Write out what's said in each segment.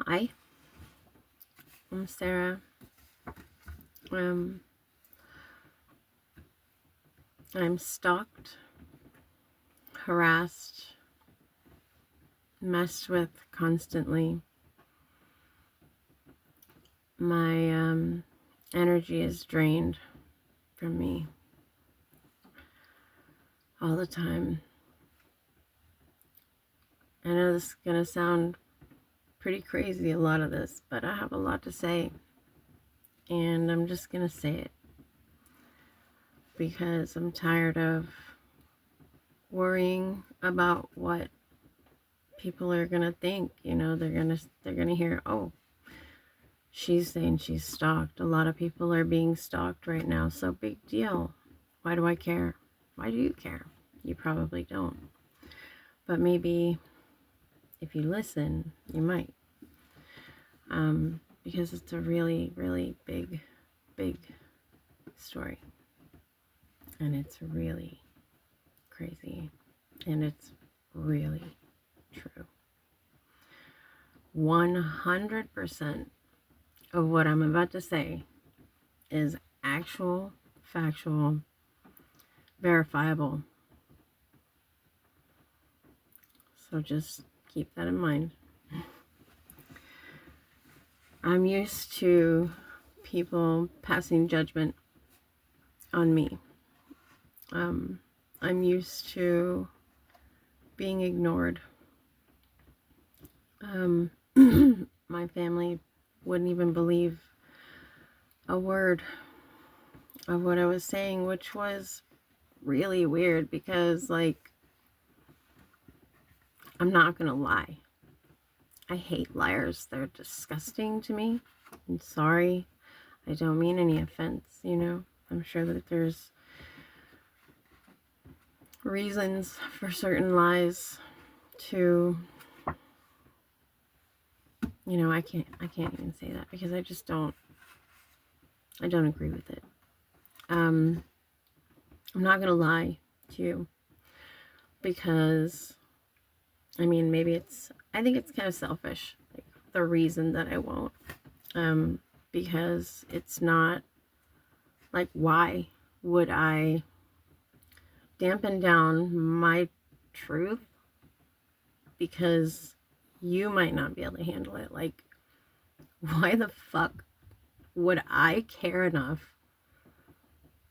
Hi, I'm Sarah. Um, I'm stalked, harassed, messed with constantly. My energy is drained from me all the time. I know this is going to sound pretty crazy, a lot of this, but I have a lot to say. And I'm just going to say it because I'm tired of worrying about what people are going to think. They're going to hear, "Oh, she's saying she's stalked." A lot of people are being stalked right now, so big deal. Why do I care? Why do you care? You probably don't. But maybe if you listen, you might. Because it's a really, really big story. And it's really crazy. And it's really true. 100% of what I'm about to say is actual, factual, verifiable. So just keep that in mind. I'm used to people passing judgment on me. I'm used to being ignored. My family wouldn't even believe a word of what I was saying, which was really weird because, like, I'm not gonna lie. I hate liars. They're disgusting to me. I'm sorry. I don't mean any offense, I'm sure that there's reasons for certain lies to, I can't even say that because I just don't agree with it. I'm not gonna lie to you because I think it's kind of selfish, like the reason that I won't, because it's not like, why would I dampen down my truth because you might not be able to handle it? Like, why the fuck would I care enough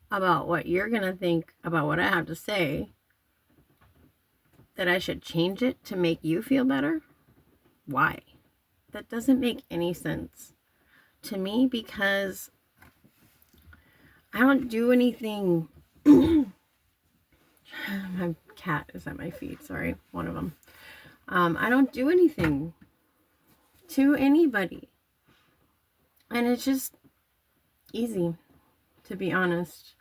about what you're gonna think about what I have to say that I should change it to make you feel better? Why? That doesn't make any sense to me because I don't do anything. My cat is at my feet. Sorry, one of them. I don't do anything to anybody. And it's just easy, to be honest,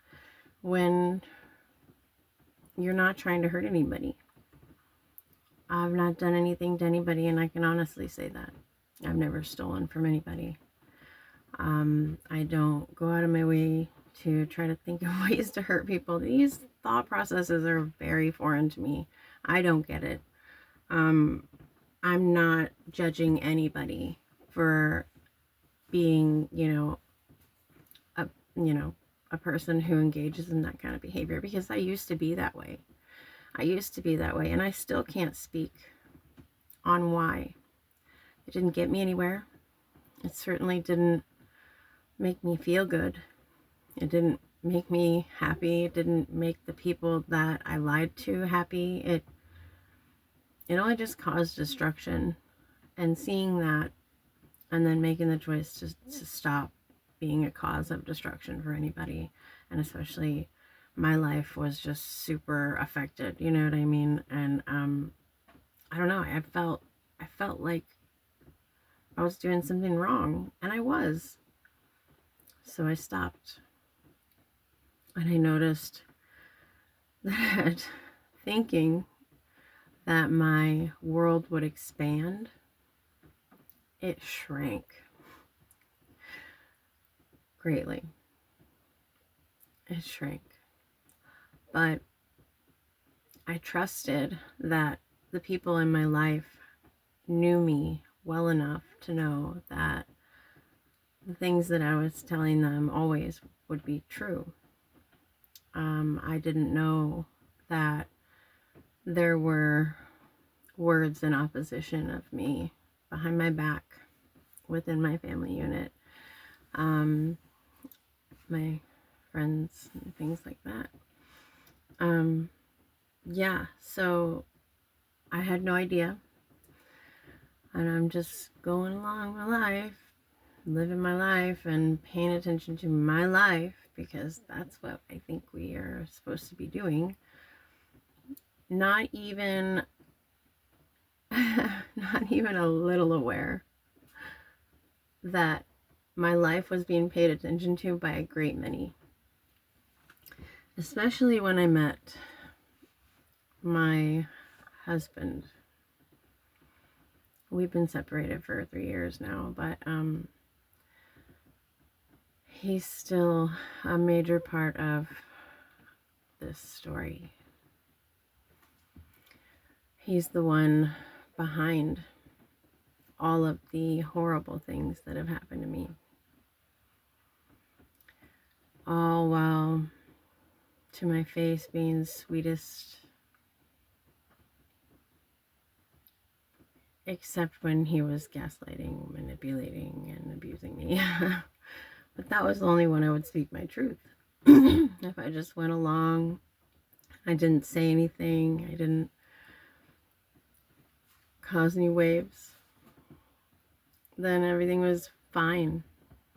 when you're not trying to hurt anybody. I've not done anything to anybody, and I can honestly say that. I've never stolen from anybody. I don't go out of my way to try to think of ways to hurt people. These thought processes are very foreign to me. I don't get it. I'm not judging anybody for being, a a person who engages in that kind of behavior because I used to be that way. And I still can't speak on why. It didn't get me anywhere. It certainly didn't make me feel good. It didn't make me happy. It didn't make the people that I lied to happy. It only just caused destruction. And seeing that and then making the choice to stop being a cause of destruction for anybody, and especially my life was just super affected, you know what I mean? And I don't know, I felt like I was doing something wrong, and I was. So I stopped. And I noticed that thinking that my world would expand, it shrank greatly. It shrank. But I trusted that the people in my life knew me well enough to know that the things that I was telling them always would be true. I didn't know that there were words in opposition of me behind my back within my family unit, my friends and things like that. Yeah, so I had no idea, and I'm just going along my life, living my life and paying attention to my life, because that's what I think we are supposed to be doing. Not even not even a little aware that my life was being paid attention to by a great many. Especially when I met my husband. We've been separated for 3 years now, but he's still a major part of this story. He's the one behind all of the horrible things that have happened to me. All while to my face being the sweetest, except when he was gaslighting, manipulating, and abusing me. But that was the only when I would speak my truth. If I just went along, I didn't say anything, I didn't cause any waves, then everything was fine,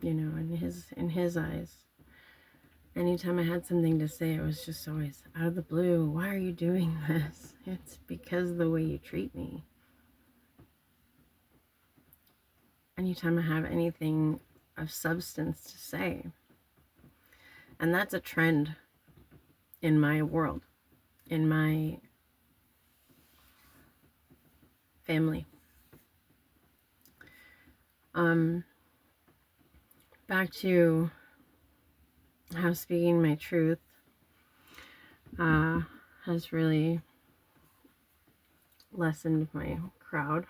you know, in his eyes. Anytime I had something to say, it was just always out of the blue. Why are you doing this? It's because of the way you treat me. Anytime I have anything of substance to say. And that's a trend in my world, in my family. Back to how speaking my truth has really lessened my crowd.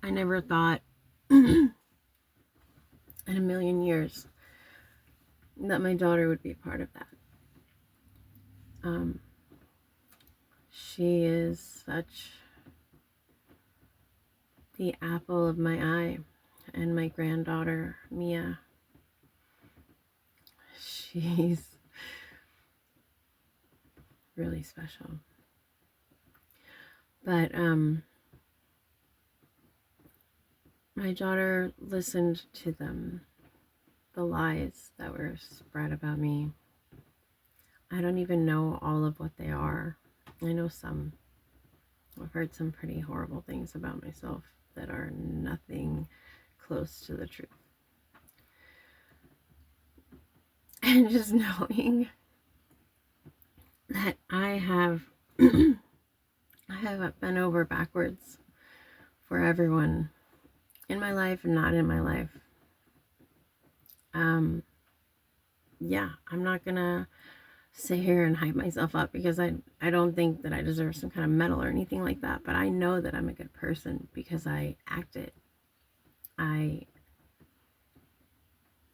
I never thought in a million years that my daughter would be part of that. She is such the apple of my eye, and my granddaughter, Mia, she's really special. But my daughter listened to them, the lies that were spread about me. I don't even know all of what they are. I know some. I've heard some pretty horrible things about myself that are nothing close to the truth. And just knowing that I have been over backwards for everyone in my life and not in my life. Yeah, I'm not gonna sit here and hype myself up, because I don't think that I deserve some kind of medal or anything like that, but I know that I'm a good person because I act it. I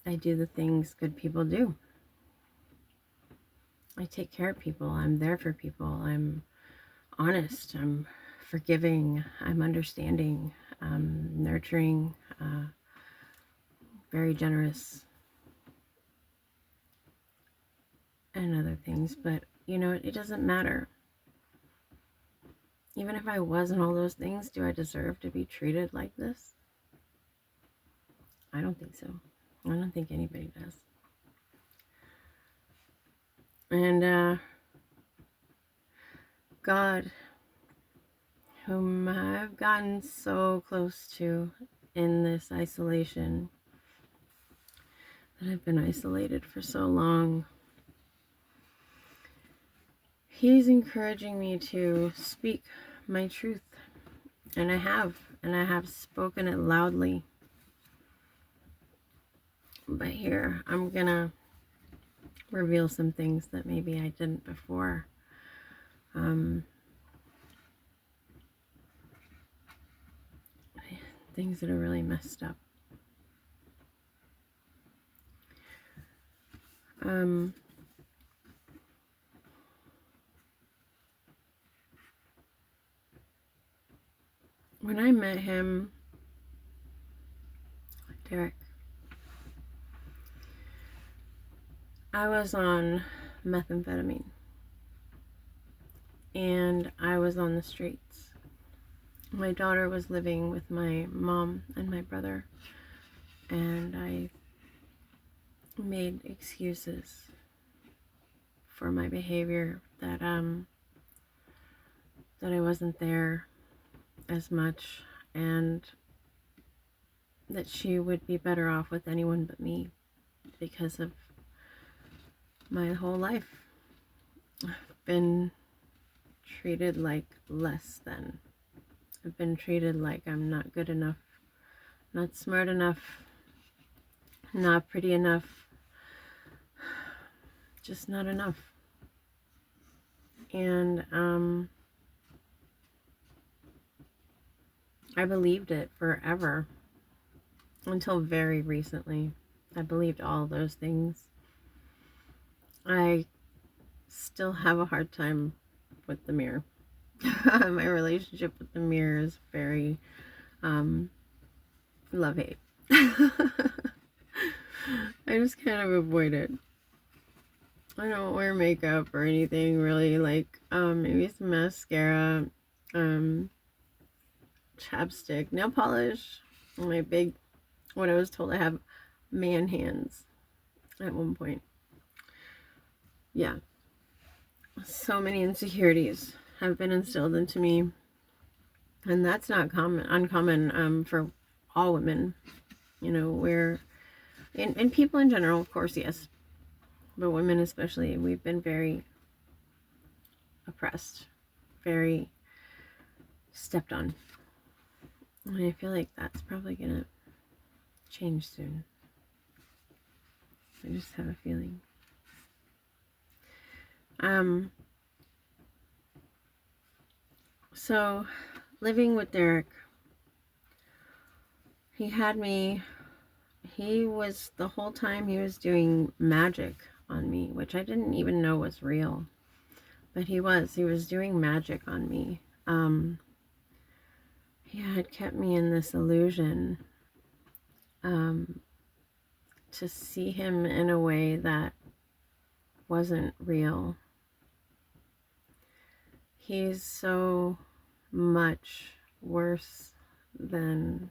do the things good people do. I take care of people. I'm there for people. I'm honest. I'm forgiving. I'm understanding. I'm nurturing. Very generous. And other things. But, you know, it doesn't matter. Even if I wasn't all those things, do I deserve to be treated like this? I don't think so. I don't think anybody does. And God, whom I've gotten so close to in this isolation, that I've been isolated for so long, He's encouraging me to speak my truth. And I have spoken it loudly. But here, I'm gonna reveal some things that maybe I didn't before. Things that are really messed up. When I met him, Derek, I was on methamphetamine. And I was on the streets. My daughter was living with my mom and my brother. And I made excuses for my behavior, that I wasn't there as much, and that she would be better off with anyone but me because of my whole life. I've been treated like less than. I've been treated like I'm not good enough, not smart enough, not pretty enough, just not enough. And I believed it forever until very recently. I believed all those things. I still have a hard time with the mirror. My relationship with the mirror is very love-hate. I just kind of avoid it. I don't wear makeup or anything really, like maybe some mascara, chapstick, nail polish. What I was told, I have man hands at one point. Yeah. So many insecurities have been instilled into me. And that's not uncommon for all women. You know, and people in general, of course, yes. But women especially, we've been very oppressed, very stepped on. And I feel like that's probably going to change soon. I just have a feeling. So, living with Derek, he was, the whole time he was doing magic on me, which I didn't even know was real. But he was doing magic on me. He had kept me in this illusion to see him in a way that wasn't real. He's so much worse than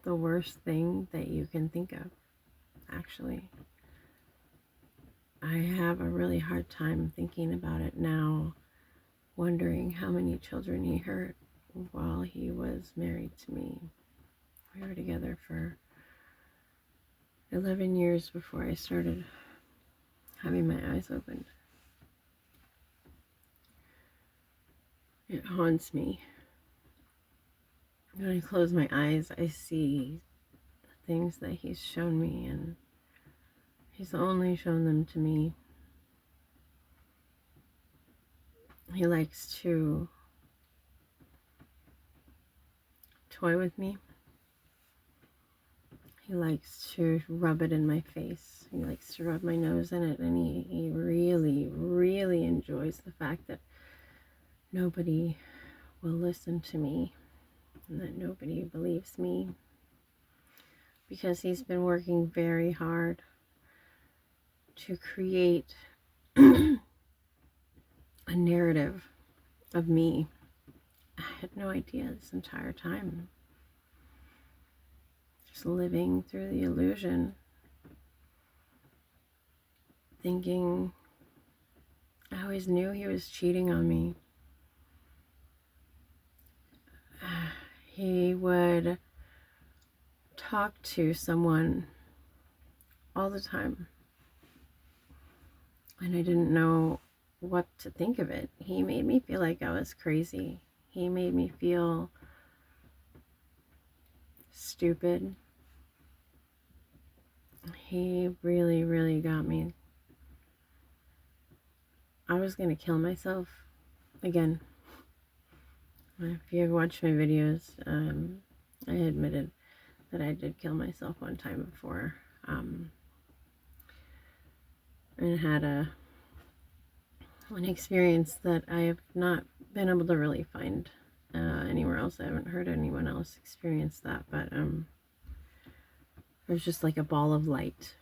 the worst thing that you can think of, actually. I have a really hard time thinking about it now, wondering how many children he hurt while he was married to me. We were together for 11 years before I started having my eyes opened. It haunts me. When I close my eyes, I see the things that he's shown me, and he's only shown them to me. He likes to toy with me. He likes to rub it in my face. He likes to rub my nose in it, and he really, really enjoys the fact that nobody will listen to me and that nobody believes me, because he's been working very hard to create a narrative of me. I had no idea this entire time. Just living through the illusion, thinking I always knew he was cheating on me. He would talk to someone all the time, and I didn't know what to think of it. He made me feel like I was crazy. He made me feel stupid. He really, really got me. I was going to kill myself again. If you ever watched my videos, I admitted that I did kill myself one time before, and had an experience that I have not been able to really find anywhere else. I haven't heard anyone else experience that, but it was just like a ball of light.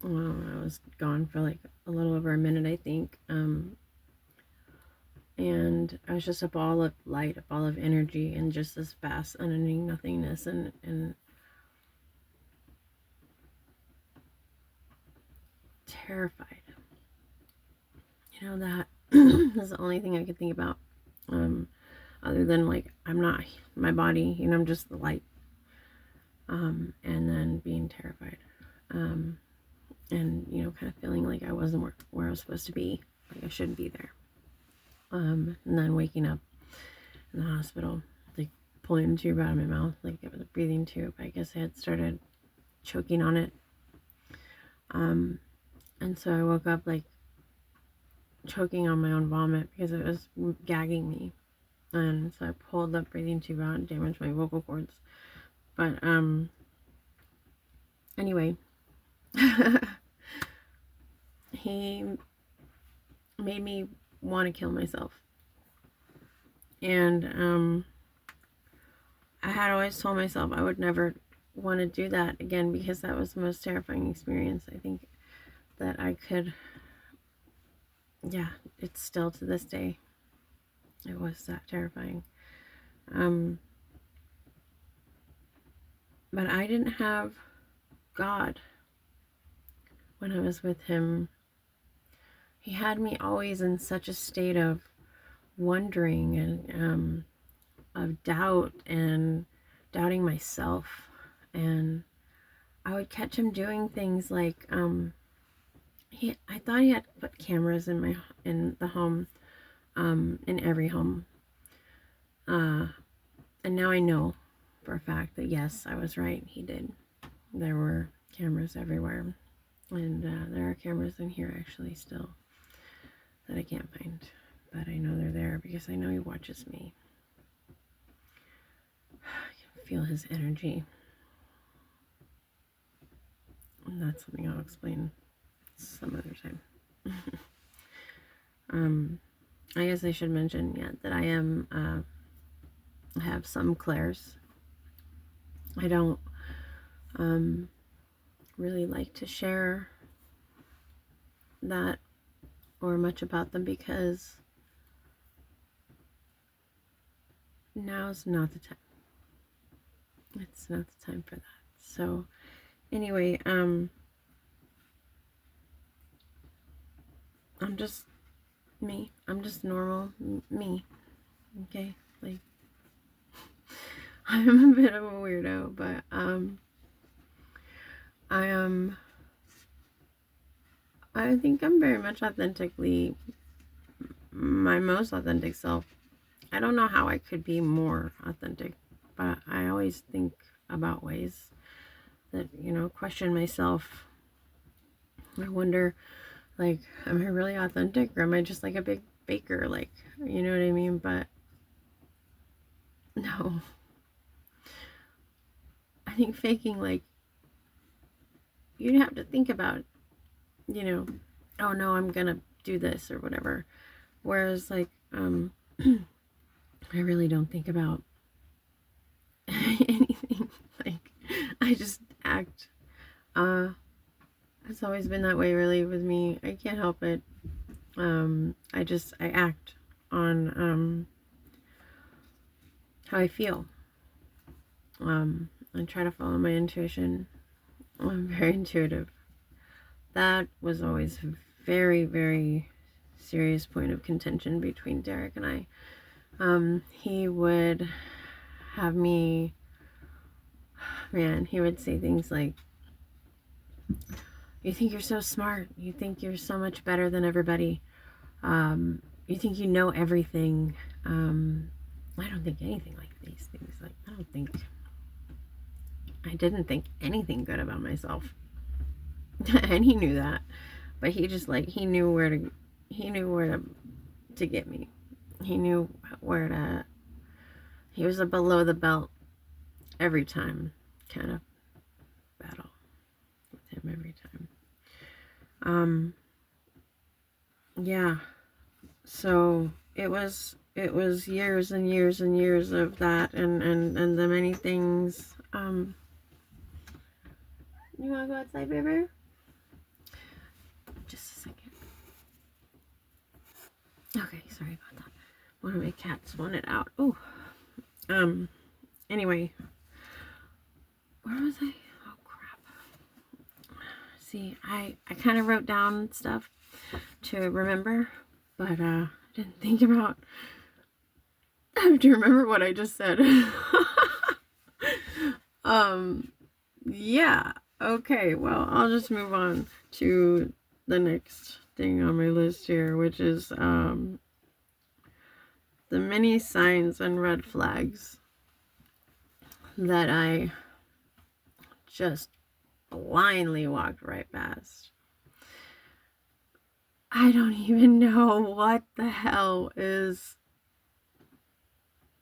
I was gone for like a little over a minute, I think, and I was just a ball of light, a ball of energy, and just this vast, unending nothingness, and terrified. You know, that is the only thing I could think about, other than like, I'm not my body, you know, I'm just the light, and then being terrified, and, you know, kind of feeling like I wasn't where I was supposed to be, like I shouldn't be there, and then waking up in the hospital, like pulling a tube out of my mouth, like it was a breathing tube. I guess I had started choking on it, and so I woke up like choking on my own vomit because it was gagging me, and so I pulled the breathing tube out and damaged my vocal cords. But anyway, he made me want to kill myself, and I had always told myself I would never want to do that again, because that was the most terrifying experience I think that I could. Yeah, it's still to this day. It was that terrifying. But I didn't have God when I was with him. He had me always in such a state of wondering and of doubt and doubting myself. And I would catch him doing things like I thought he had put cameras in the home, in every home, and now I know for a fact that yes, I was right. He did. There were cameras everywhere, and there are cameras in here actually still that I can't find, but I know they're there because I know he watches me. I can feel his energy, and that's something I'll explain some other time. I guess I should mention that I am have some clairs. I don't really like to share that or much about them because now's not the time. It's not the time for that. So anyway, I'm just me. I'm just normal me. Okay? Like, I'm a bit of a weirdo, but I think I'm very much authentically my most authentic self. I don't know how I could be more authentic, but I always think about ways that, you know, question myself. I wonder, like, am I really authentic, or am I just like a big faker? Like, you know what I mean? But no. I think faking, like, you'd have to think about, you know, oh no, I'm gonna do this or whatever. Whereas, like, I really don't think about anything. Like, I just act. It's always been that way, really, with me. I can't help it. I act on how I feel. I try to follow my intuition. I'm very intuitive. That was always a very, very serious point of contention between Derek and I. He would have me, he would say things like, you think you're so smart, you think you're so much better than everybody, you think you know everything. I don't think anything like these things. Like, I didn't think anything good about myself. And he knew that, but he just, like, he knew where to he knew where to get me. He knew where to, he was a below the belt every time kind of battle with him every time. Yeah. So it was years and years and years of that, and the many things. You wanna go outside, baby? Just a second. Okay, sorry about that. One of my cats wanted out. Oh. Anyway. Where was I? Oh crap. See, I kind of wrote down stuff to remember, but I didn't think about. I have to remember what I just said. Yeah. Okay, well, I'll just move on to the next thing on my list here, which is the many signs and red flags that I just blindly walked right past. I don't even know what the hell is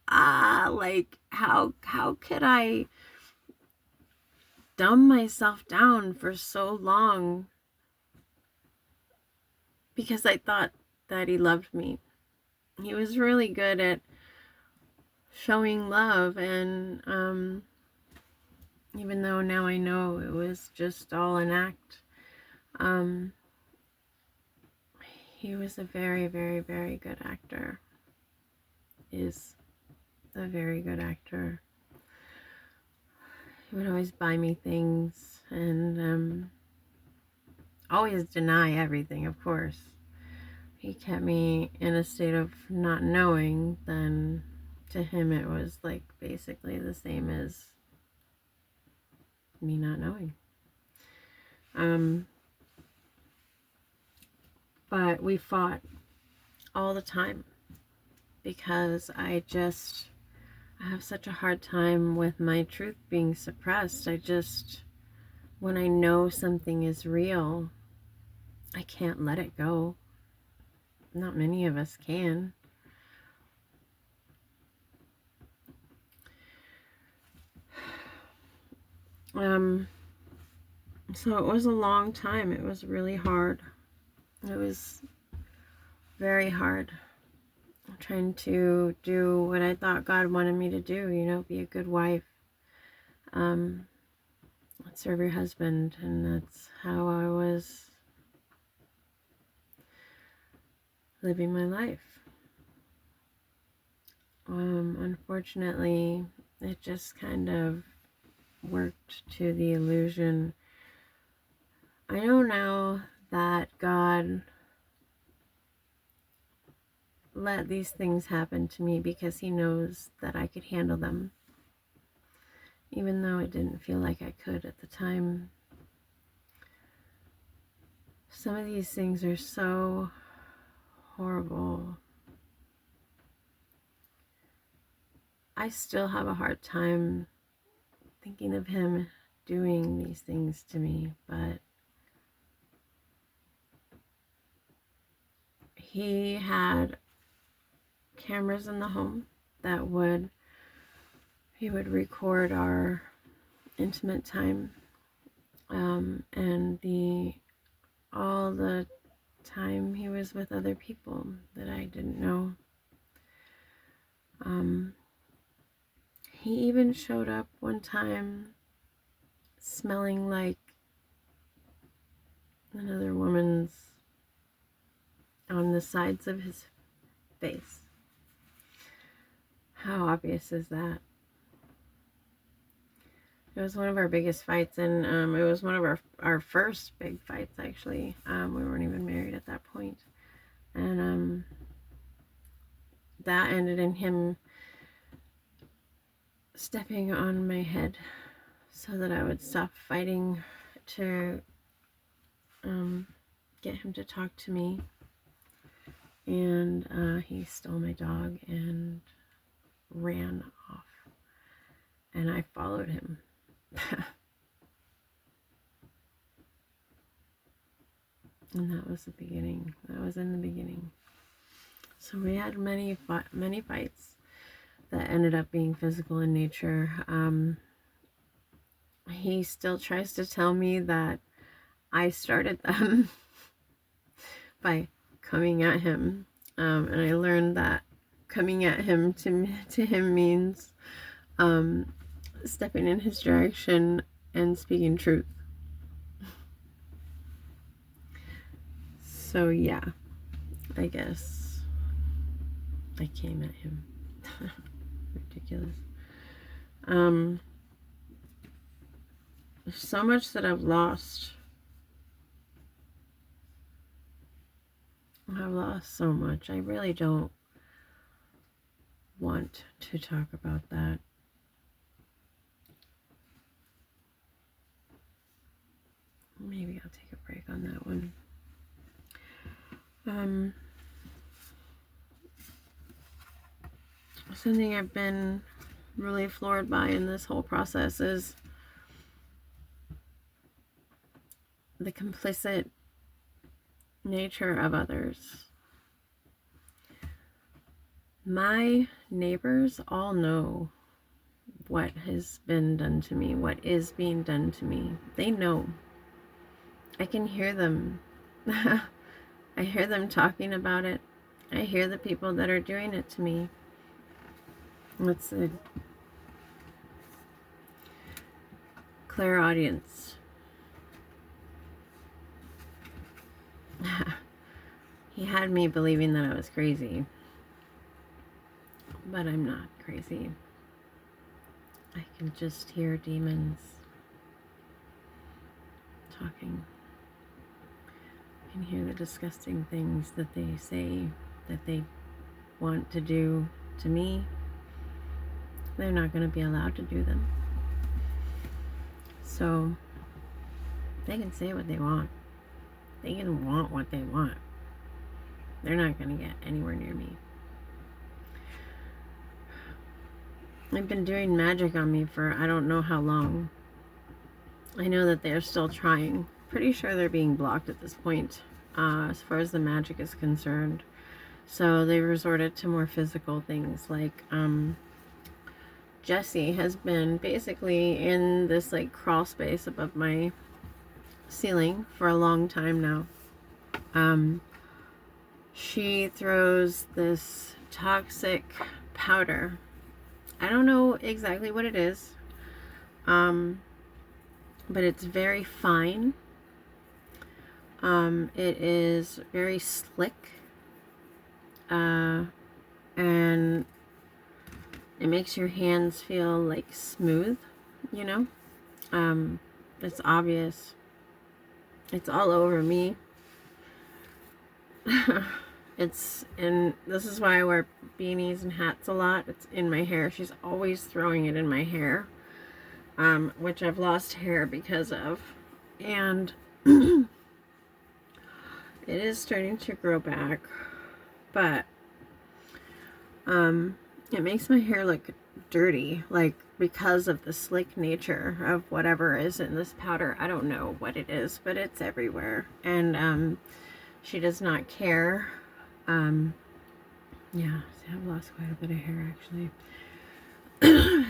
like how could I dumb myself down for so long because I thought that he loved me. He was really good at showing love, and even though now I know it was just all an act, he was a very, very, very good actor. Is a very good actor. He would always buy me things and always deny everything, of course. He kept me in a state of not knowing, then to him it was like basically the same as me not knowing. But we fought all the time because I have such a hard time with my truth being suppressed. When I know something is real, I can't let it go. Not many of us can. So it was a long time. It was really hard. It was very hard. Trying to do what I thought God wanted me to do, be a good wife. Serve your husband, and that's how I was living my life. Unfortunately, it just kind of worked to the illusion. I know now that God let these things happen to me because he knows that I could handle them, even though it didn't feel like I could at the time. Some of these things are so horrible. I still have a hard time thinking of him doing these things to me, but he had cameras in the home that he would record our intimate time, and all the time he was with other people that I didn't know. He even showed up one time smelling like another woman's on the sides of his face. How obvious is that? It was one of our biggest fights, and it was one of our first big fights, actually. We weren't even married at that point. And that ended in him stepping on my head so that I would stop fighting to get him to talk to me. And he stole my dog and ran off. And I followed him. And that was the beginning. That was in the beginning. So we had many fights that ended up being physical in nature. He still tries to tell me that I started them by coming at him. And I learned that coming at him to him means stepping in his direction and speaking truth. So yeah, I guess I came at him. Ridiculous. There's so much that I've lost. I've lost so much. I really don't want to talk about that. Maybe I'll take a break on that one. Something I've been really floored by in this whole process is the complicit nature of others. My neighbors all know what has been done to me, what is being done to me. They know. I can hear them. I hear them talking about it. I hear the people that are doing it to me. It's a clairaudience. He had me believing that I was crazy. But I'm not crazy. I can just hear demons talking. I can hear the disgusting things that they say that they want to do to me. They're not going to be allowed to do them. So they can say what they want. They can want what they want. They're not going to get anywhere near me. They've been doing magic on me for I don't know how long. I know that they're still trying. Pretty sure they're being blocked at this point, as far as the magic is concerned. So they resorted to more physical things, like Jessie has been basically in this like crawl space above my ceiling for a long time now. She throws this toxic powder. I don't know exactly what it is, but it's very fine. It is very slick, and it makes your hands feel like smooth, you know. It's obvious. It's all over me. This is why I wear beanies and hats a lot. It's in my hair. She's always throwing it in my hair, which I've lost hair because of. And it is starting to grow back, but it makes my hair look dirty, like because of the slick nature of whatever is in this powder. I don't know what it is, but it's everywhere. And she does not care. Yeah, see, I've lost quite a bit of hair actually.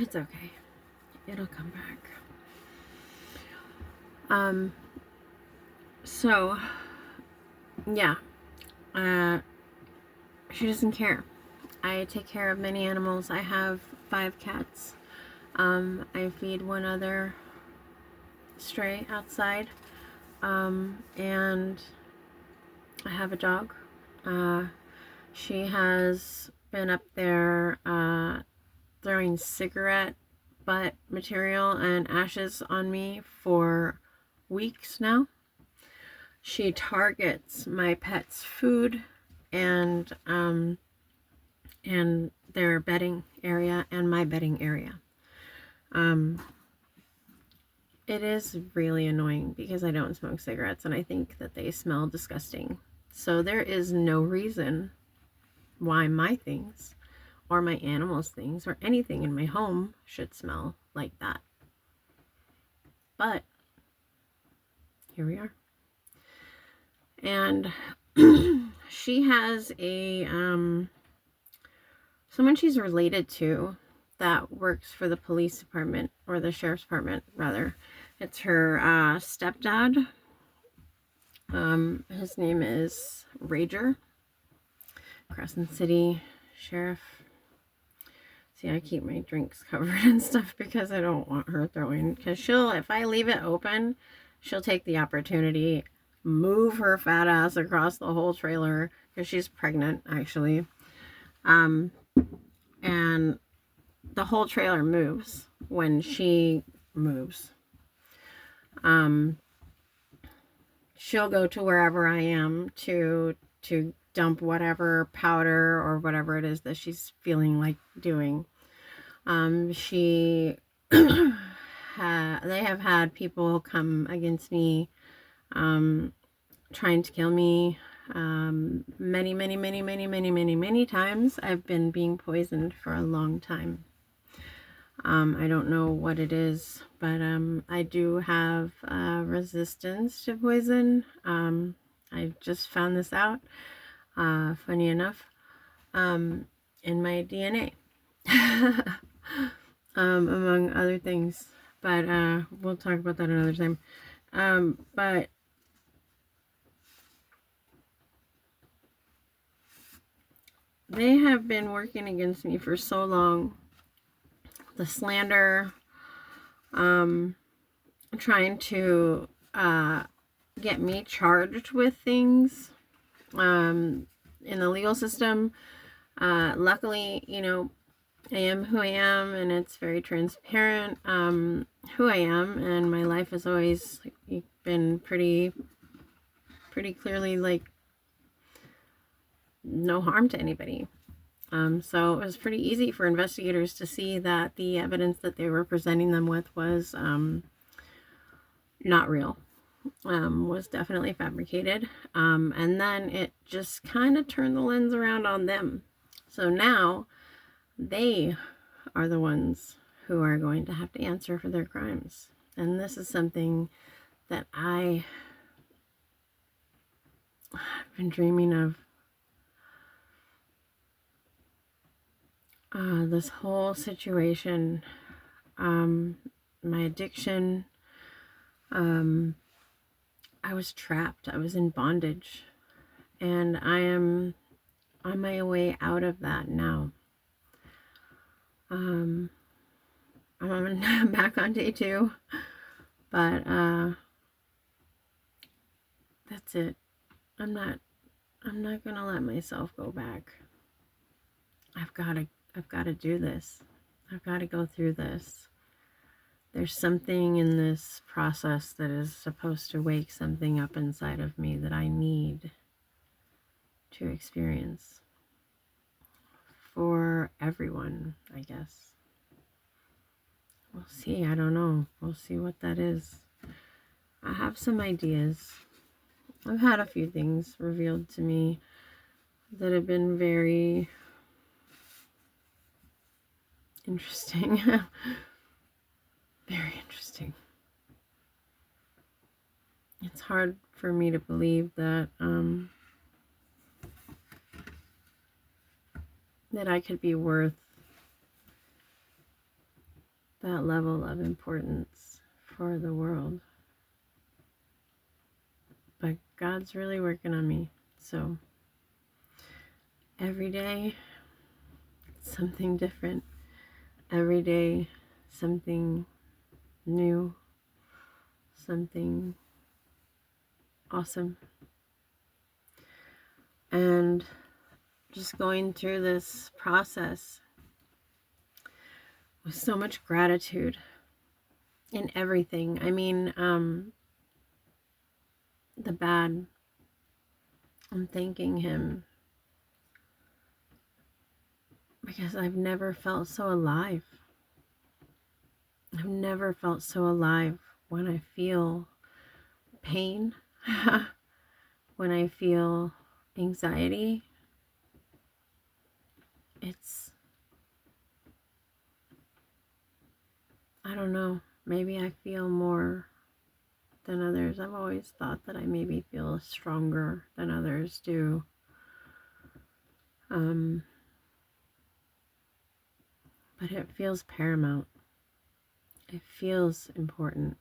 It's okay. It'll come back. So yeah, she doesn't care. I take care of many animals. I have 5 cats. I feed one other stray outside. And I have a dog. She has been up there throwing cigarette butt material and ashes on me for weeks now. She targets my pet's food and their bedding area and my bedding area. It is really annoying because I don't smoke cigarettes and I think that they smell disgusting. So there is no reason why my things or my animals' things or anything in my home should smell like that. But here we are. And she has a someone she's related to that works for the police department, or the sheriff's department rather. It's her stepdad. His name is Rager, Crescent City Sheriff. See, I keep my drinks covered and stuff because I don't want her throwing, because if I leave it open, she'll take the opportunity, move her fat ass across the whole trailer, because she's pregnant, actually. And the whole trailer moves when she moves. She'll go to wherever I am to dump whatever powder or whatever it is that she's feeling like doing. They have had people come against me, trying to kill me. Many times. I've been being poisoned for a long time. I don't know what it is, but I do have resistance to poison. I just found this out, funny enough, in my DNA, among other things. But we'll talk about that another time. But they have been working against me for so long. The slander, trying to get me charged with things in the legal system. Luckily, I am who I am, and it's very transparent who I am, and my life has always been pretty clearly no harm to anybody. So it was pretty easy for investigators to see that the evidence that they were presenting them with was not real, was definitely fabricated. And then it just kind of turned the lens around on them. So now they are the ones who are going to have to answer for their crimes. And this is something that I've been dreaming of. This whole situation, my addiction, I was trapped. I was in bondage, and I am on my way out of that now. I'm back on day 2, but that's it. I'm not gonna let myself go back. I've got to do this. I've got to go through this. There's something in this process that is supposed to wake something up inside of me that I need to experience. For everyone, I guess. We'll see. I don't know. We'll see what that is. I have some ideas. I've had a few things revealed to me that have been very interesting. Very interesting. It's hard for me to believe that that I could be worth that level of importance for the world. But God's really working on me. So every day, something different. Every day, something new. Something awesome. And just going through this process with so much gratitude in everything. I mean, the bad, I'm thanking Him because I've never felt so alive. I've never felt so alive when I feel pain, when I feel anxiety. I don't know, maybe I feel more than others. I've always thought that I maybe feel stronger than others do. But it feels paramount. It feels important.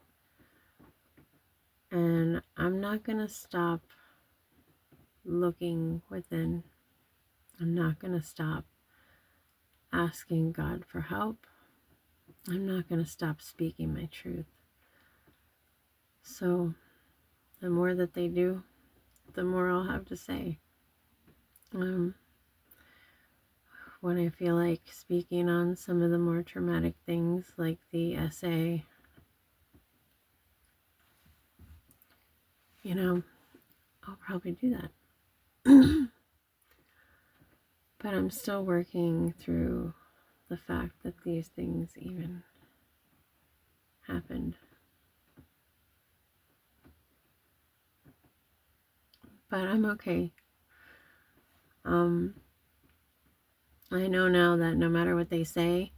And I'm not going to stop looking within. I'm not going to stop asking God for help. I'm not going to stop speaking my truth. So the more that they do, the more I'll have to say. When I feel like speaking on some of the more traumatic things, like the essay, I'll probably do that. But I'm still working through the fact that these things even happened. But I'm okay. I know now that no matter what they say,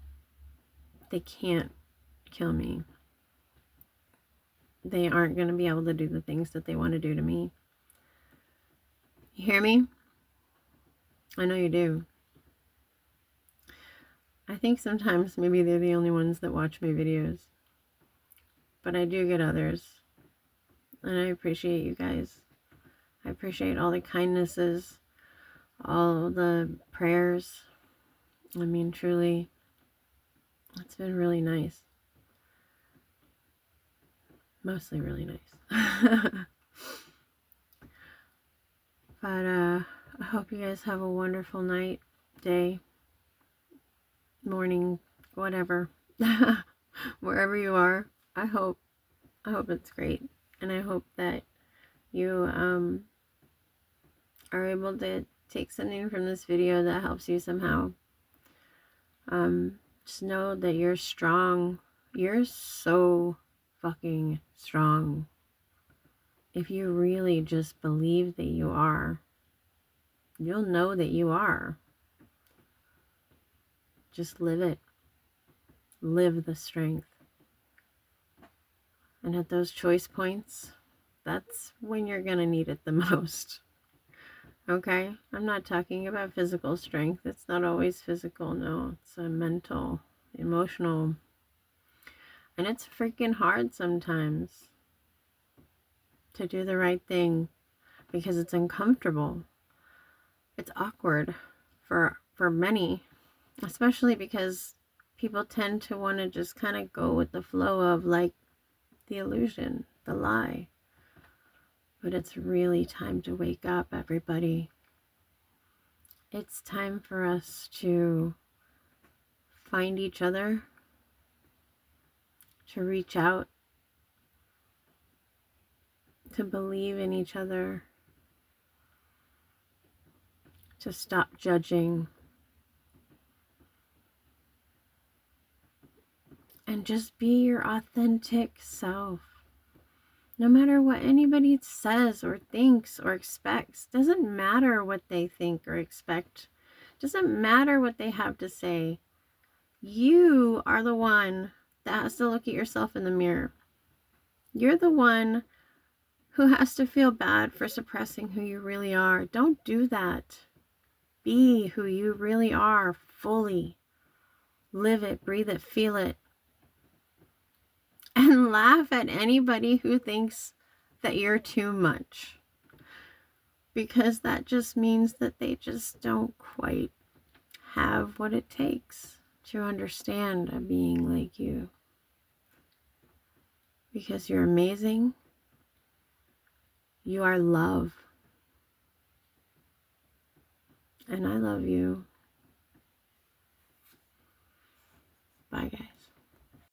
they can't kill me. They aren't going to be able to do the things that they want to do to me. You hear me? I know you do. I think sometimes maybe they're the only ones that watch my videos. But I do get others. And I appreciate you guys. I appreciate all the kindnesses, all the prayers. I mean, truly, it's been really nice. Mostly really nice. But I hope you guys have a wonderful night, day, morning, whatever. Wherever you are, I hope it's great. And I hope that you are able to take something from this video that helps you somehow. Just know that you're strong. You're so fucking strong. If you really just believe that you are, you'll know that you are. Just live it. Live the strength. And at those choice points, that's when you're going to need it the most. Okay? I'm not talking about physical strength. It's not always physical, no. It's a mental, emotional. And it's freaking hard sometimes to do the right thing because it's uncomfortable. It's awkward for many, especially because people tend to want to just kind of go with the flow of like the illusion, the lie. But it's really time to wake up, everybody. It's time for us to find each other, to reach out, to believe in each other, to stop judging, and just be your authentic self. No matter what anybody says or thinks or expects, doesn't matter what they think or expect, doesn't matter what they have to say. You are the one that has to look at yourself in the mirror. You're the one who has to feel bad for suppressing who you really are. Don't do that. Be who you really are fully. Live it, breathe it, feel it. And laugh at anybody who thinks that you're too much. Because that just means that they just don't quite have what it takes to understand a being like you. Because you're amazing. You are love. And I love you.